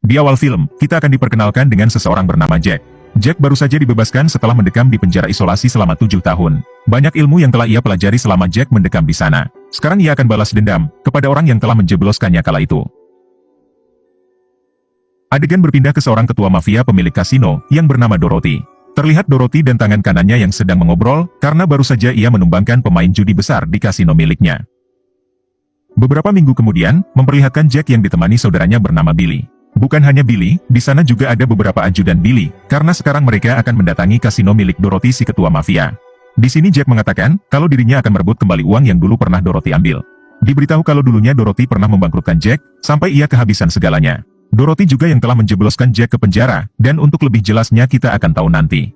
Di awal film, kita akan diperkenalkan dengan seseorang bernama Jack. Jack baru saja dibebaskan setelah mendekam di penjara isolasi selama 7 tahun. Banyak ilmu yang telah ia pelajari selama Jack mendekam di sana. Sekarang ia akan balas dendam kepada orang yang telah menjebloskannya kala itu. Adegan berpindah ke seorang ketua mafia pemilik kasino yang bernama Dorothy. Terlihat Dorothy dan tangan kanannya yang sedang mengobrol karena baru saja ia menumbangkan pemain judi besar di kasino miliknya. Beberapa minggu kemudian, memperlihatkan Jack yang ditemani saudaranya bernama Billy. Bukan hanya Billy, di sana juga ada beberapa ajudan Billy, karena sekarang mereka akan mendatangi kasino milik Dorothy si ketua mafia. Di sini Jack mengatakan, kalau dirinya akan merebut kembali uang yang dulu pernah Dorothy ambil. Diberitahu kalau dulunya Dorothy pernah membangkrutkan Jack, sampai ia kehabisan segalanya. Dorothy juga yang telah menjebloskan Jack ke penjara, dan untuk lebih jelasnya kita akan tahu nanti.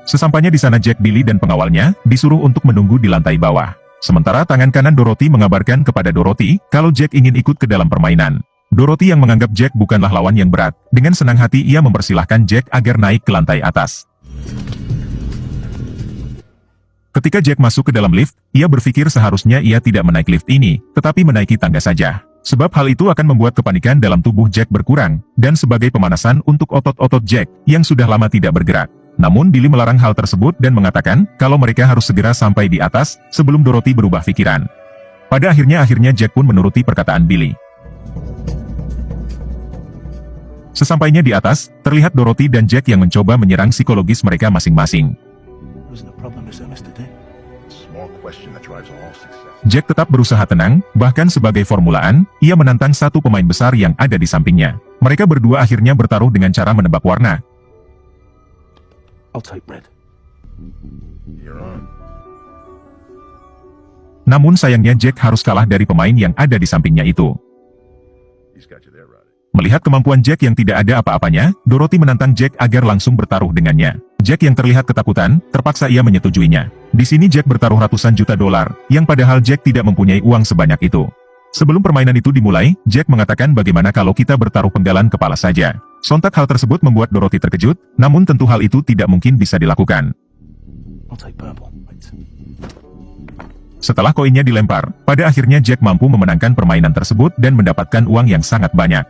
Sesampainya di sana Jack, Billy dan pengawalnya, disuruh untuk menunggu di lantai bawah. Sementara tangan kanan Dorothy mengabarkan kepada Dorothy, kalau Jack ingin ikut ke dalam permainan. Dorothy yang menganggap Jack bukanlah lawan yang berat, dengan senang hati ia mempersilahkan Jack agar naik ke lantai atas. Ketika Jack masuk ke dalam lift, ia berpikir seharusnya ia tidak menaik lift ini, tetapi menaiki tangga saja. Sebab hal itu akan membuat kepanikan dalam tubuh Jack berkurang, dan sebagai pemanasan untuk otot-otot Jack, yang sudah lama tidak bergerak. Namun Billy melarang hal tersebut dan mengatakan kalau mereka harus segera sampai di atas sebelum Dorothy berubah pikiran. Pada akhirnya Jack pun menuruti perkataan Billy. Sesampainya di atas, terlihat Dorothy dan Jack yang mencoba menyerang psikologis mereka masing-masing. Jack tetap berusaha tenang, bahkan sebagai formulaan, ia menantang satu pemain besar yang ada di sampingnya. Mereka berdua akhirnya bertaruh dengan cara menebak warna. Namun sayangnya Jack harus kalah dari pemain yang ada di sampingnya itu. Melihat kemampuan Jack yang tidak ada apa-apanya, Dorothy menantang Jack agar langsung bertaruh dengannya. Jack yang terlihat ketakutan, terpaksa ia menyetujuinya. Di sini Jack bertaruh ratusan juta dolar, yang padahal Jack tidak mempunyai uang sebanyak itu. Sebelum permainan itu dimulai, Jack mengatakan bagaimana kalau kita bertaruh penggalan kepala saja. Sontak hal tersebut membuat Dorothy terkejut, namun tentu hal itu tidak mungkin bisa dilakukan. Setelah koinnya dilempar, pada akhirnya Jack mampu memenangkan permainan tersebut dan mendapatkan uang yang sangat banyak.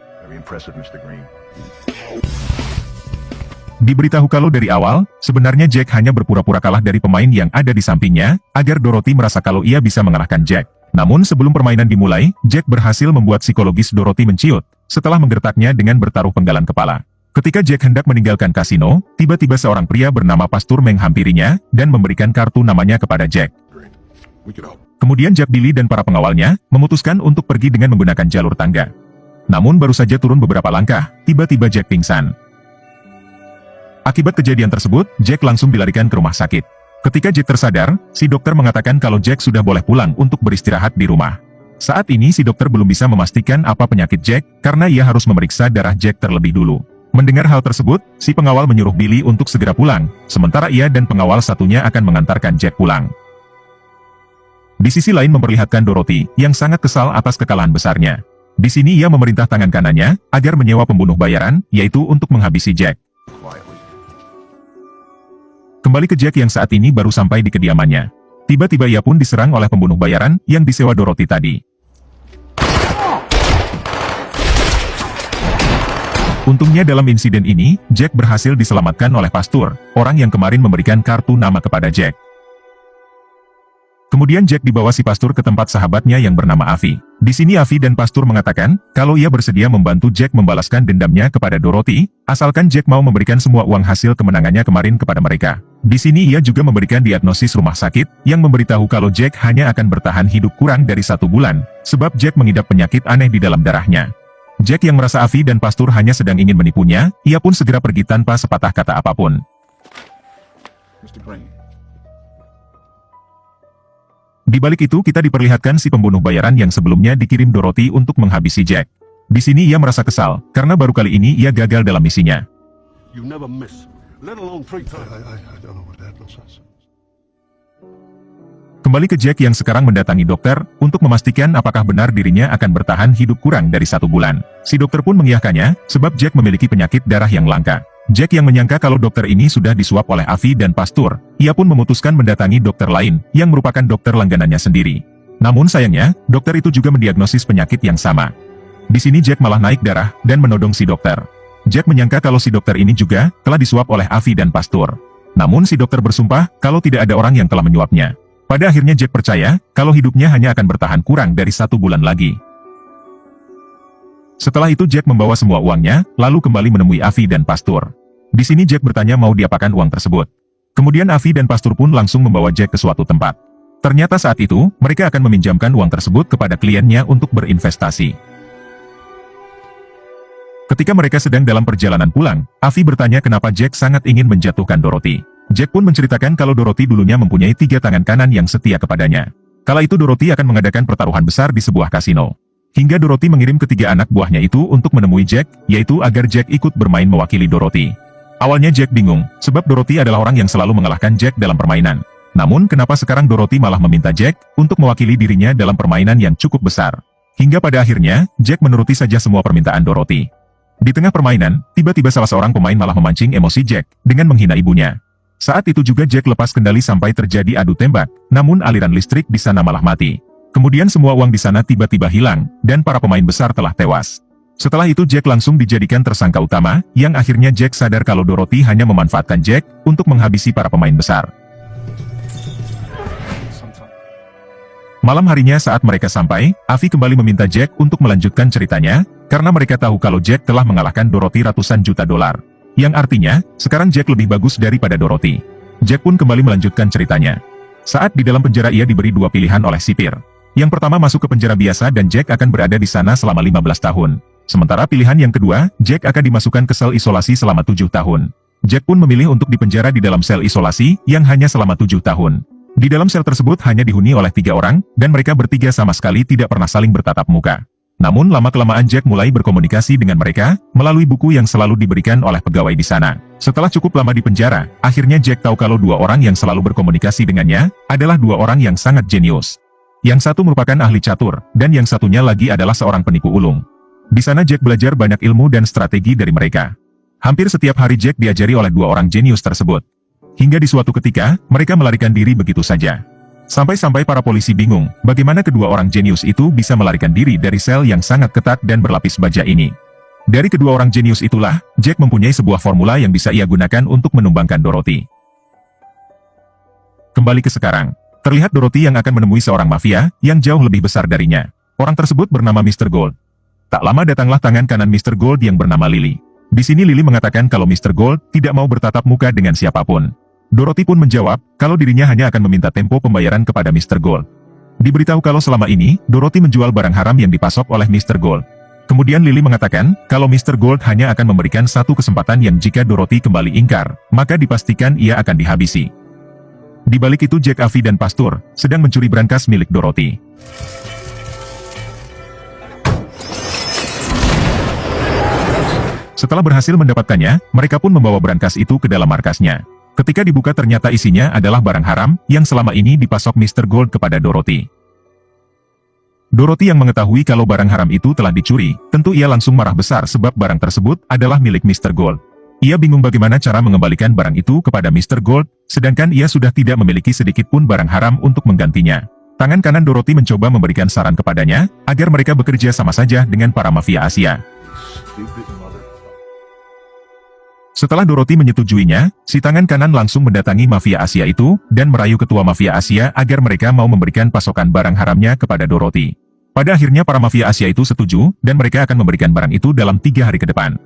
Diberitahu kalau dari awal, sebenarnya Jack hanya berpura-pura kalah dari pemain yang ada di sampingnya, agar Dorothy merasa kalau ia bisa mengalahkan Jack. Namun sebelum permainan dimulai, Jack berhasil membuat psikologis Dorothy menciut, setelah menggertaknya dengan bertaruh penggalan kepala. Ketika Jack hendak meninggalkan kasino, tiba-tiba seorang pria bernama Pastur menghampirinya, dan memberikan kartu namanya kepada Jack. Kemudian Jack, Billy dan para pengawalnya, memutuskan untuk pergi dengan menggunakan jalur tangga. Namun baru saja turun beberapa langkah, tiba-tiba Jack pingsan. Akibat kejadian tersebut, Jack langsung dilarikan ke rumah sakit. Ketika Jack tersadar, si dokter mengatakan kalau Jack sudah boleh pulang untuk beristirahat di rumah. Saat ini si dokter belum bisa memastikan apa penyakit Jack, karena ia harus memeriksa darah Jack terlebih dulu. Mendengar hal tersebut, si pengawal menyuruh Billy untuk segera pulang, sementara ia dan pengawal satunya akan mengantarkan Jack pulang. Di sisi lain memperlihatkan Dorothy, yang sangat kesal atas kekalahan besarnya. Di sini ia memerintah tangan kanannya, agar menyewa pembunuh bayaran, yaitu untuk menghabisi Jack. Kembali ke Jack yang saat ini baru sampai di kediamannya. Tiba-tiba ia pun diserang oleh pembunuh bayaran yang disewa Dorothy tadi. Untungnya dalam insiden ini, Jack berhasil diselamatkan oleh Pastur, orang yang kemarin memberikan kartu nama kepada Jack. Kemudian Jack dibawa si Pastur ke tempat sahabatnya yang bernama Avi. Di sini Avi dan Pastur mengatakan, kalau ia bersedia membantu Jack membalaskan dendamnya kepada Dorothy, asalkan Jack mau memberikan semua uang hasil kemenangannya kemarin kepada mereka. Di sini ia juga memberikan diagnosis rumah sakit, yang memberitahu kalau Jack hanya akan bertahan hidup kurang dari 1 bulan, sebab Jack mengidap penyakit aneh di dalam darahnya. Jack yang merasa Avi dan Pastur hanya sedang ingin menipunya, ia pun segera pergi tanpa sepatah kata apapun. Di balik itu kita diperlihatkan si pembunuh bayaran yang sebelumnya dikirim Dorothy untuk menghabisi Jack. Di sini ia merasa kesal, karena baru kali ini ia gagal dalam misinya. Kembali ke Jack yang sekarang mendatangi dokter, untuk memastikan apakah benar dirinya akan bertahan hidup kurang dari 1 bulan. Si dokter pun mengiyakannya, sebab Jack memiliki penyakit darah yang langka. Jack yang menyangka kalau dokter ini sudah disuap oleh Avi dan Pastur, ia pun memutuskan mendatangi dokter lain, yang merupakan dokter langganannya sendiri. Namun sayangnya, dokter itu juga mendiagnosis penyakit yang sama. Di sini Jack malah naik darah dan menodong si dokter. Jack menyangka kalau si dokter ini juga telah disuap oleh Avi dan Pastur. Namun si dokter bersumpah kalau tidak ada orang yang telah menyuapnya. Pada akhirnya Jack percaya kalau hidupnya hanya akan bertahan kurang dari 1 bulan lagi. Setelah itu Jack membawa semua uangnya, lalu kembali menemui Avi dan Pastur. Di sini Jack bertanya mau diapakan uang tersebut. Kemudian Avi dan Pastur pun langsung membawa Jack ke suatu tempat. Ternyata saat itu, mereka akan meminjamkan uang tersebut kepada kliennya untuk berinvestasi. Ketika mereka sedang dalam perjalanan pulang, Avi bertanya kenapa Jack sangat ingin menjatuhkan Dorothy. Jack pun menceritakan kalau Dorothy dulunya mempunyai 3 tangan kanan yang setia kepadanya. Kala itu Dorothy akan mengadakan pertaruhan besar di sebuah kasino. Hingga Dorothy mengirim ketiga anak buahnya itu untuk menemui Jack, yaitu agar Jack ikut bermain mewakili Dorothy. Awalnya Jack bingung, sebab Dorothy adalah orang yang selalu mengalahkan Jack dalam permainan. Namun kenapa sekarang Dorothy malah meminta Jack untuk mewakili dirinya dalam permainan yang cukup besar. Hingga pada akhirnya, Jack menuruti saja semua permintaan Dorothy. Di tengah permainan, tiba-tiba salah seorang pemain malah memancing emosi Jack dengan menghina ibunya. Saat itu juga Jack lepas kendali sampai terjadi adu tembak, namun aliran listrik di sana malah mati. Kemudian semua uang di sana tiba-tiba hilang, dan para pemain besar telah tewas. Setelah itu Jack langsung dijadikan tersangka utama, yang akhirnya Jack sadar kalau Dorothy hanya memanfaatkan Jack untuk menghabisi para pemain besar. Malam harinya saat mereka sampai, Avi kembali meminta Jack untuk melanjutkan ceritanya, karena mereka tahu kalau Jack telah mengalahkan Dorothy ratusan juta dolar. Yang artinya, sekarang Jack lebih bagus daripada Dorothy. Jack pun kembali melanjutkan ceritanya. Saat di dalam penjara ia diberi 2 pilihan oleh sipir. Yang pertama masuk ke penjara biasa dan Jack akan berada di sana selama 15 tahun. Sementara pilihan yang kedua, Jack akan dimasukkan ke sel isolasi selama 7 tahun. Jack pun memilih untuk dipenjara di dalam sel isolasi, yang hanya selama 7 tahun. Di dalam sel tersebut hanya dihuni oleh 3 orang, dan mereka bertiga sama sekali tidak pernah saling bertatap muka. Namun lama-kelamaan Jack mulai berkomunikasi dengan mereka, melalui buku yang selalu diberikan oleh pegawai di sana. Setelah cukup lama di penjara, akhirnya Jack tahu kalau 2 orang yang selalu berkomunikasi dengannya, adalah 2 orang yang sangat jenius. Yang satu merupakan ahli catur, dan yang satunya lagi adalah seorang penipu ulung. Di sana Jack belajar banyak ilmu dan strategi dari mereka. Hampir setiap hari Jack diajari oleh 2 orang jenius tersebut. Hingga di suatu ketika, mereka melarikan diri begitu saja. Sampai-sampai para polisi bingung, bagaimana kedua orang jenius itu bisa melarikan diri dari sel yang sangat ketat dan berlapis baja ini. Dari kedua orang jenius itulah, Jack mempunyai sebuah formula yang bisa ia gunakan untuk menumbangkan Dorothy. Kembali ke sekarang, terlihat Dorothy yang akan menemui seorang mafia, yang jauh lebih besar darinya. Orang tersebut bernama Mr. Gold. Tak lama datanglah tangan kanan Mr. Gold yang bernama Lily. Di sini Lily mengatakan kalau Mr. Gold tidak mau bertatap muka dengan siapapun. Dorothy pun menjawab, kalau dirinya hanya akan meminta tempo pembayaran kepada Mr. Gold. Diberitahu kalau selama ini, Dorothy menjual barang haram yang dipasok oleh Mr. Gold. Kemudian Lily mengatakan, kalau Mr. Gold hanya akan memberikan satu kesempatan yang jika Dorothy kembali ingkar, maka dipastikan ia akan dihabisi. Di balik itu Jack, Avi dan Pastur, sedang mencuri brankas milik Dorothy. Setelah berhasil mendapatkannya, mereka pun membawa brankas itu ke dalam markasnya. Ketika dibuka ternyata isinya adalah barang haram, yang selama ini dipasok Mr. Gold kepada Dorothy. Dorothy yang mengetahui kalau barang haram itu telah dicuri, tentu ia langsung marah besar sebab barang tersebut adalah milik Mr. Gold. Ia bingung bagaimana cara mengembalikan barang itu kepada Mr. Gold, sedangkan ia sudah tidak memiliki sedikit pun barang haram untuk menggantinya. Tangan kanan Dorothy mencoba memberikan saran kepadanya, agar mereka bekerja sama saja dengan para mafia Asia. Setelah Dorothy menyetujuinya, si tangan kanan langsung mendatangi mafia Asia itu, dan merayu ketua mafia Asia agar mereka mau memberikan pasokan barang haramnya kepada Dorothy. Pada akhirnya para mafia Asia itu setuju, dan mereka akan memberikan barang itu dalam 3 hari ke depan.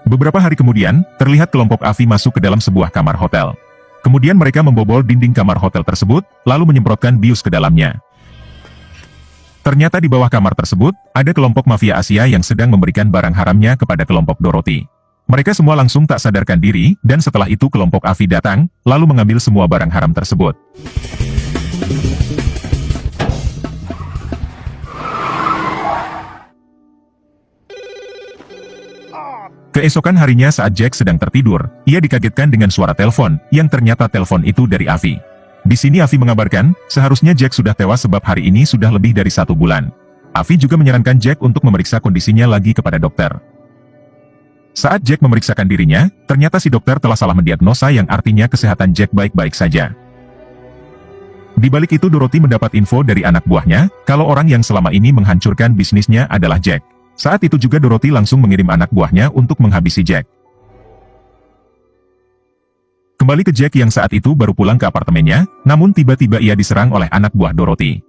Beberapa hari kemudian, terlihat kelompok Avi masuk ke dalam sebuah kamar hotel. Kemudian mereka membobol dinding kamar hotel tersebut, lalu menyemprotkan bius ke dalamnya. Ternyata di bawah kamar tersebut, ada kelompok mafia Asia yang sedang memberikan barang haramnya kepada kelompok Dorothy. Mereka semua langsung tak sadarkan diri, dan setelah itu kelompok Avi datang, lalu mengambil semua barang haram tersebut. Keesokan harinya saat Jack sedang tertidur, ia dikagetkan dengan suara telepon, yang ternyata telepon itu dari Avi. Di sini Avi mengabarkan, seharusnya Jack sudah tewas sebab hari ini sudah lebih dari 1 bulan. Avi juga menyarankan Jack untuk memeriksa kondisinya lagi kepada dokter. Saat Jack memeriksakan dirinya, ternyata si dokter telah salah mendiagnosa yang artinya kesehatan Jack baik-baik saja. Di balik itu Dorothy mendapat info dari anak buahnya, kalau orang yang selama ini menghancurkan bisnisnya adalah Jack. Saat itu juga Dorothy langsung mengirim anak buahnya untuk menghabisi Jack. Kembali ke Jack yang saat itu baru pulang ke apartemennya, namun tiba-tiba ia diserang oleh anak buah Dorothy.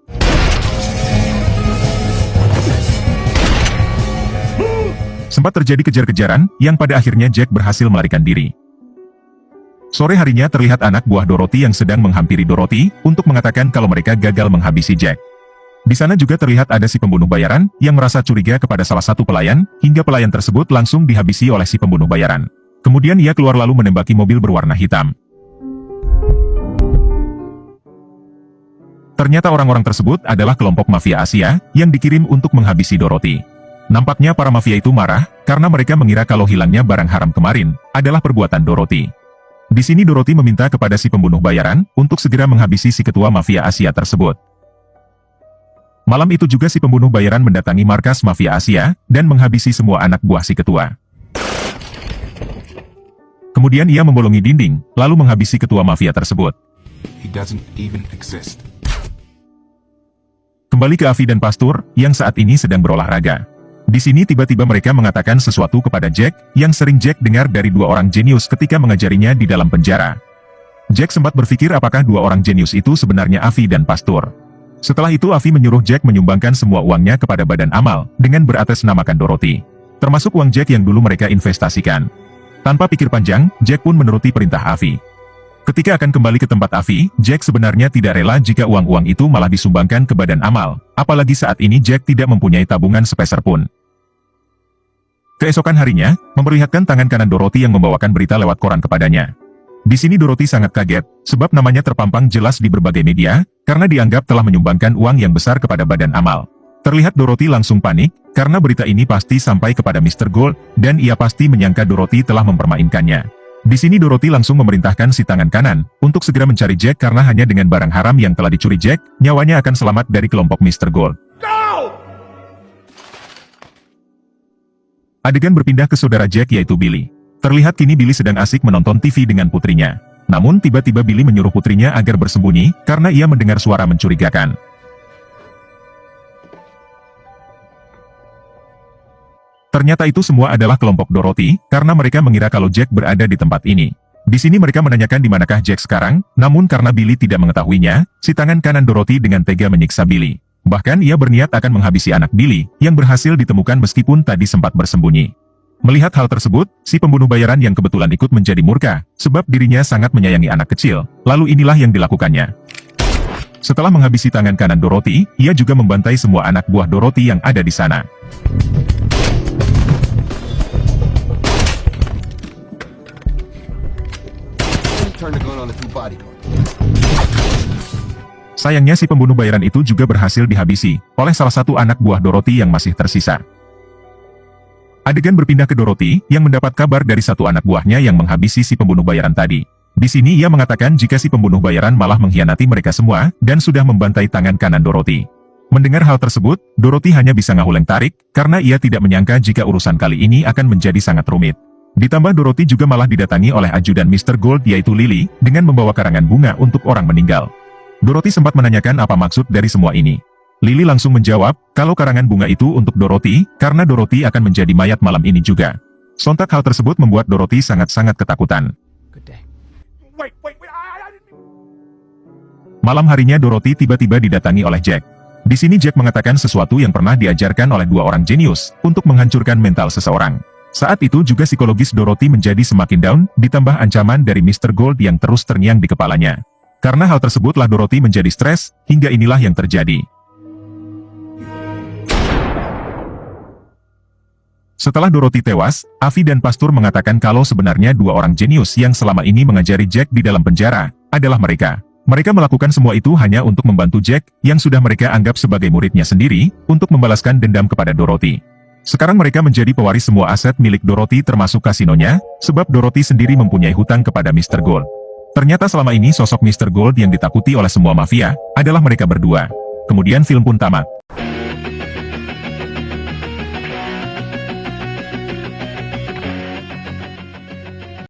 Sempat terjadi kejar-kejaran, yang pada akhirnya Jack berhasil melarikan diri. Sore harinya terlihat anak buah Dorothy yang sedang menghampiri Dorothy, untuk mengatakan kalau mereka gagal menghabisi Jack. Di sana juga terlihat ada si pembunuh bayaran, yang merasa curiga kepada salah satu pelayan, hingga pelayan tersebut langsung dihabisi oleh si pembunuh bayaran. Kemudian ia keluar lalu menembaki mobil berwarna hitam. Ternyata orang-orang tersebut adalah kelompok mafia Asia, yang dikirim untuk menghabisi Dorothy. Nampaknya para mafia itu marah, karena mereka mengira kalau hilangnya barang haram kemarin, adalah perbuatan Dorothy. Di sini Dorothy meminta kepada si pembunuh bayaran, untuk segera menghabisi si ketua mafia Asia tersebut. Malam itu juga si pembunuh bayaran mendatangi markas mafia Asia, dan menghabisi semua anak buah si ketua. Kemudian ia membolongi dinding, lalu menghabisi ketua mafia tersebut. He doesn't even exist. Kembali ke Avi dan Pastur, yang saat ini sedang berolahraga. Di sini tiba-tiba mereka mengatakan sesuatu kepada Jack, yang sering Jack dengar dari dua orang jenius ketika mengajarinya di dalam penjara. Jack sempat berpikir apakah dua orang jenius itu sebenarnya Avi dan Pastur. Setelah itu Avi menyuruh Jack menyumbangkan semua uangnya kepada badan amal, dengan beratasnamakan Dorothy. Termasuk uang Jack yang dulu mereka investasikan. Tanpa pikir panjang, Jack pun menuruti perintah Avi. Ketika akan kembali ke tempat Avi, Jack sebenarnya tidak rela jika uang-uang itu malah disumbangkan ke badan amal, apalagi saat ini Jack tidak mempunyai tabungan sepeser pun. Keesokan harinya, memperlihatkan tangan kanan Dorothy yang membawakan berita lewat koran kepadanya. Di sini Dorothy sangat kaget, sebab namanya terpampang jelas di berbagai media, karena dianggap telah menyumbangkan uang yang besar kepada badan amal. Terlihat Dorothy langsung panik, karena berita ini pasti sampai kepada Mr. Gold, dan ia pasti menyangka Dorothy telah mempermainkannya. Di sini Dorothy langsung memerintahkan si tangan kanan, untuk segera mencari Jack karena hanya dengan barang haram yang telah dicuri Jack, nyawanya akan selamat dari kelompok Mr. Gold. Adegan berpindah ke saudara Jack yaitu Billy. Terlihat kini Billy sedang asik menonton TV dengan putrinya. Namun tiba-tiba Billy menyuruh putrinya agar bersembunyi, karena ia mendengar suara mencurigakan. Ternyata itu semua adalah kelompok Dorothy, karena mereka mengira kalau Jack berada di tempat ini. Di sini mereka menanyakan di manakah Jack sekarang, namun karena Billy tidak mengetahuinya, si tangan kanan Dorothy dengan tega menyiksa Billy. Bahkan ia berniat akan menghabisi anak Billy, yang berhasil ditemukan meskipun tadi sempat bersembunyi. Melihat hal tersebut, si pembunuh bayaran yang kebetulan ikut menjadi murka, sebab dirinya sangat menyayangi anak kecil, lalu inilah yang dilakukannya. Setelah menghabisi tangan kanan Dorothy, ia juga membantai semua anak buah Dorothy yang ada di sana. Sayangnya si pembunuh bayaran itu juga berhasil dihabisi oleh salah satu anak buah Dorothy yang masih tersisa. Adegan berpindah ke Dorothy yang mendapat kabar dari satu anak buahnya yang menghabisi si pembunuh bayaran tadi. Di sini ia mengatakan jika si pembunuh bayaran malah mengkhianati mereka semua dan sudah membantai tangan kanan Dorothy. Mendengar hal tersebut, Dorothy hanya bisa ngahuleng tarik karena ia tidak menyangka jika urusan kali ini akan menjadi sangat rumit. Ditambah Dorothy juga malah didatangi oleh ajudan Mr. Gold yaitu Lily, dengan membawa karangan bunga untuk orang meninggal. Dorothy sempat menanyakan apa maksud dari semua ini. Lily langsung menjawab, kalau karangan bunga itu untuk Dorothy, karena Dorothy akan menjadi mayat malam ini juga. Sontak hal tersebut membuat Dorothy sangat-sangat ketakutan. Malam harinya Dorothy tiba-tiba didatangi oleh Jack. Di sini Jack mengatakan sesuatu yang pernah diajarkan oleh dua orang jenius, untuk menghancurkan mental seseorang. Saat itu juga psikologis Dorothy menjadi semakin down, ditambah ancaman dari Mr. Gold yang terus terngiang di kepalanya. Karena hal tersebutlah Dorothy menjadi stres, hingga inilah yang terjadi. Setelah Dorothy tewas, Avi dan Pastur mengatakan kalau sebenarnya dua orang jenius yang selama ini mengajari Jack di dalam penjara, adalah mereka. Mereka melakukan semua itu hanya untuk membantu Jack, yang sudah mereka anggap sebagai muridnya sendiri, untuk membalaskan dendam kepada Dorothy. Sekarang mereka menjadi pewaris semua aset milik Dorothy termasuk kasinonya, sebab Dorothy sendiri mempunyai hutang kepada Mr. Gold. Ternyata selama ini sosok Mr. Gold yang ditakuti oleh semua mafia, adalah mereka berdua. Kemudian film pun tamat.